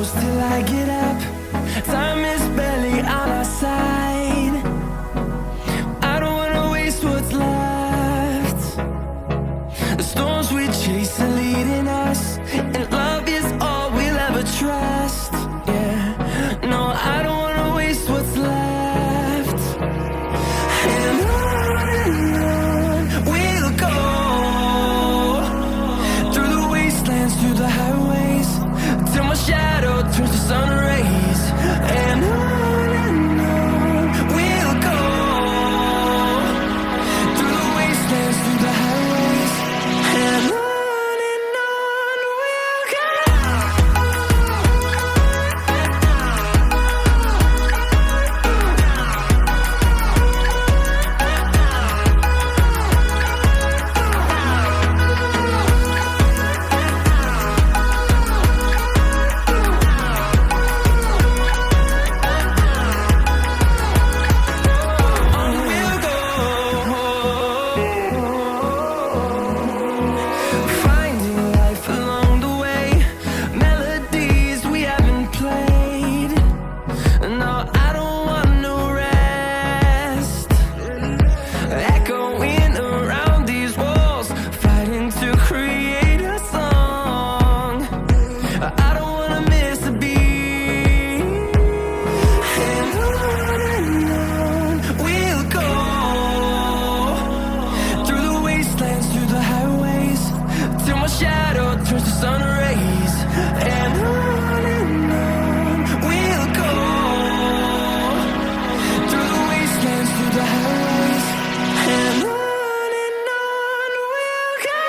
close till I get up. Time is barely on our side. I don't wanna waste what's left. The storms we chase are leading us, and love is all we'll ever trust. Yeah, no, I don't wanna waste what's left. And on we'll go, through the wastelands, through the highways, till my shadow turns to sun rays. And on we'll go, through the wastelands, through the highways, and on we'll go. Finding life along the way, melodies we haven't played. No, I don't want no rest. Echoing around these walls, fighting to create a song. I don't wanna miss a beat. And on we'll go, through the wastelands, through the highways, till my shadow turns to sun rays. And on we'll go, through the wastelands, through the highways, and on we'll go.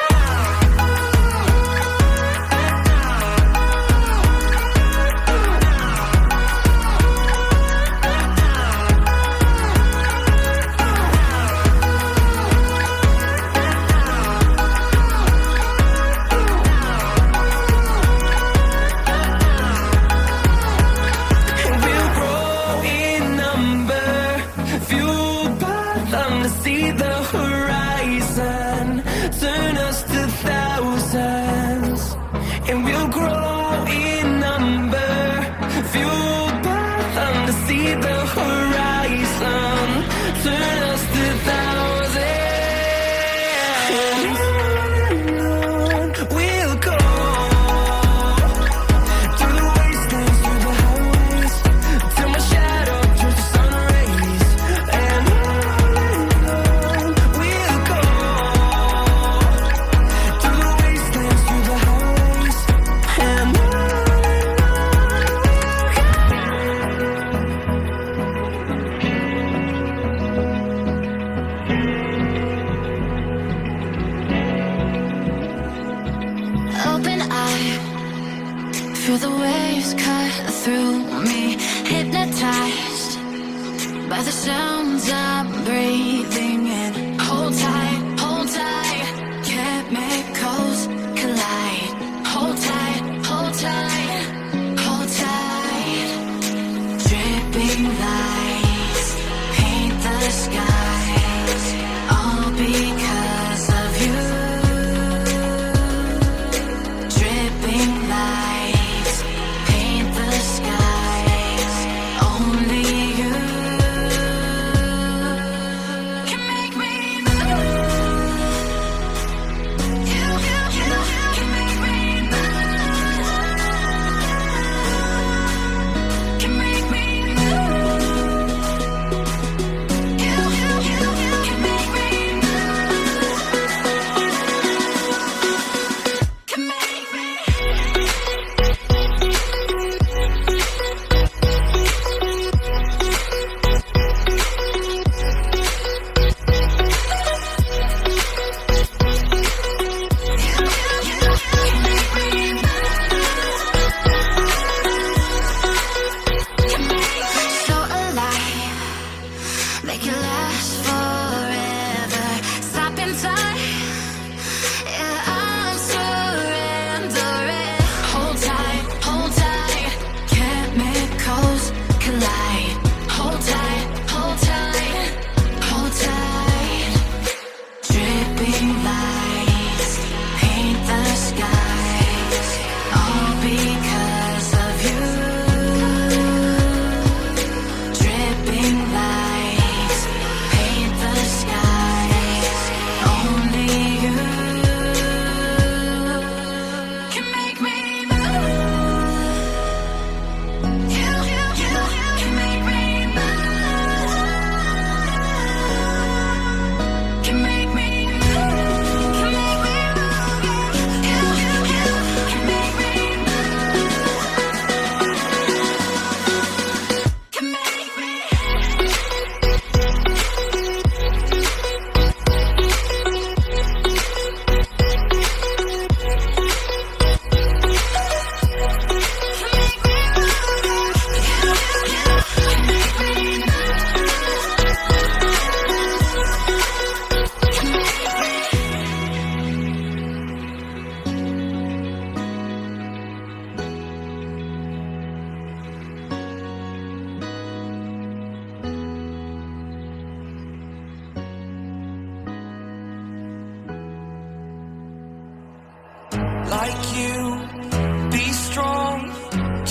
And we'll grow in number, fueled by them to see the horizon, turn us to thousands. And we'll grow in number, fueled by them to see the horizon, turn us to thousands. And on we'll go, through the wastelands, through the highways, till my shadow turns to sun rays. And on we'll go, through the wastelands, through the highways, and on we'll go. Open eye, feel the waves cut through me, hypnotized by the sounds I'm breathing in. Hold tight, chemicals collide. Hold tight, hold tight, hold tight. Dripping lights paint the skies, all because of you. Dripping lights paint the skies, only you can make like you. Be strong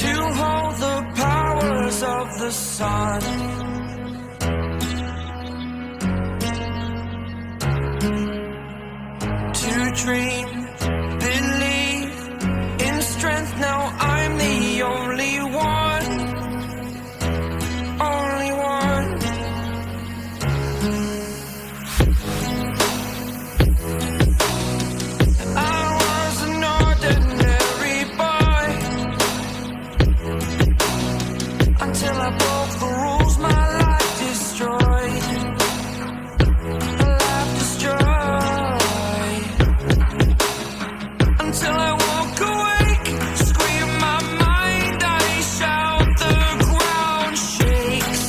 to hold the powers of the sun. To dream, believe in strength. Now I'm the only one, only one. I was an ordinary boy until I broke the rules. My life destroyed. Life destroyed. Until I walk awake, scream my mind, I shout, the ground shakes.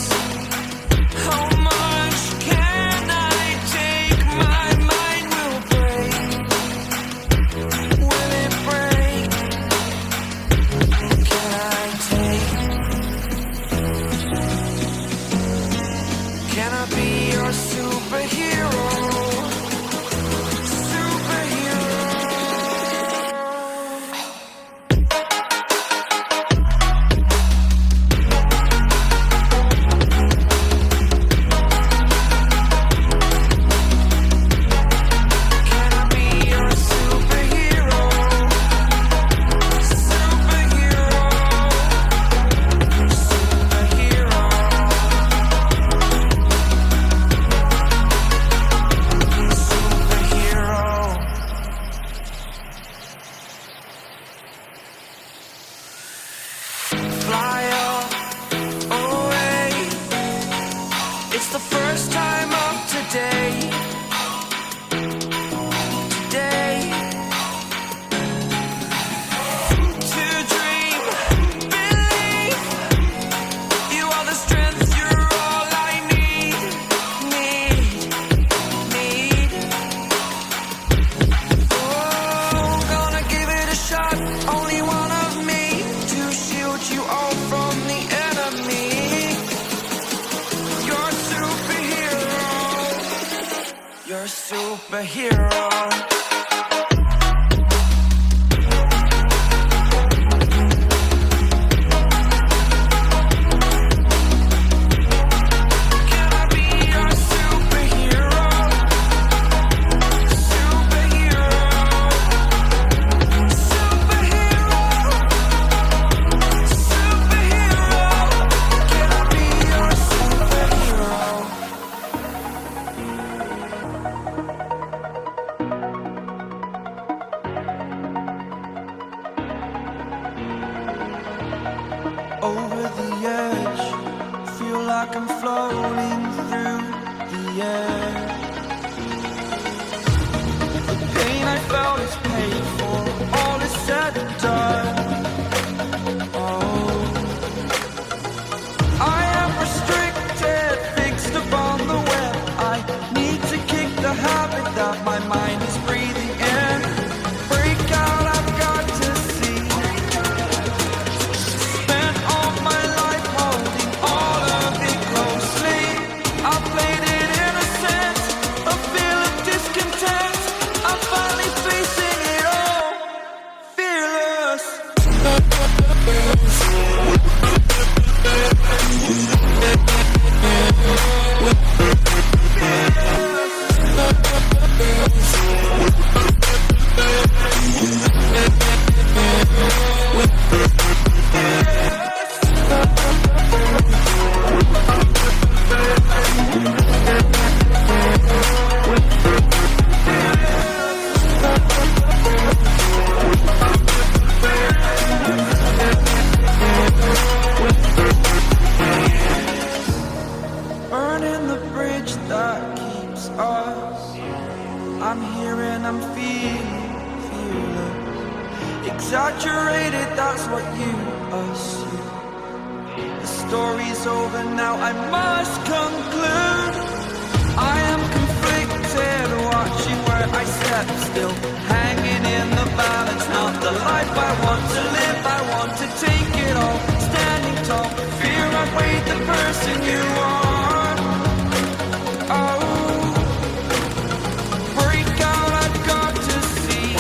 How much can I take? My mind will break. Will it break? Can I take? Can I be your superhero? Superhero. Can I be your superhero? Superhero. Superhero. Superhero. Fly up away. It's the first time of today. Today. To dream, believe. You are the strength, you're all I need. Need. Oh, gonna give it a shot. Only one of me to shield you all from the enemy. You're a superhero. You're a superhero. Can I be your superhero? Superhero. Superhero. Superhero. Can I be your superhero? Over the edge, feel like I'm floating through the air. The pain I felt is paid for, all is said and done. Oh, I am restricted, fixed upon the web. I need to kick the habit that my mind is breathing in. Break out, I've got to see. Spent all my life holding all of it closely. I played it innocent, a feel of discontent. I'm finally facing it all, fearless. Burning the bridge that keeps us. I'm here and I'm feeling fearless. Exaggerated, that's what you assume. The story's over now, I must conclude. I am conflicted, watching where I step still, hanging in the balance. Not the life I want to live, I want to take it all. Standing tall, fear I weighed the person you are. Oh, break out, I've got to see.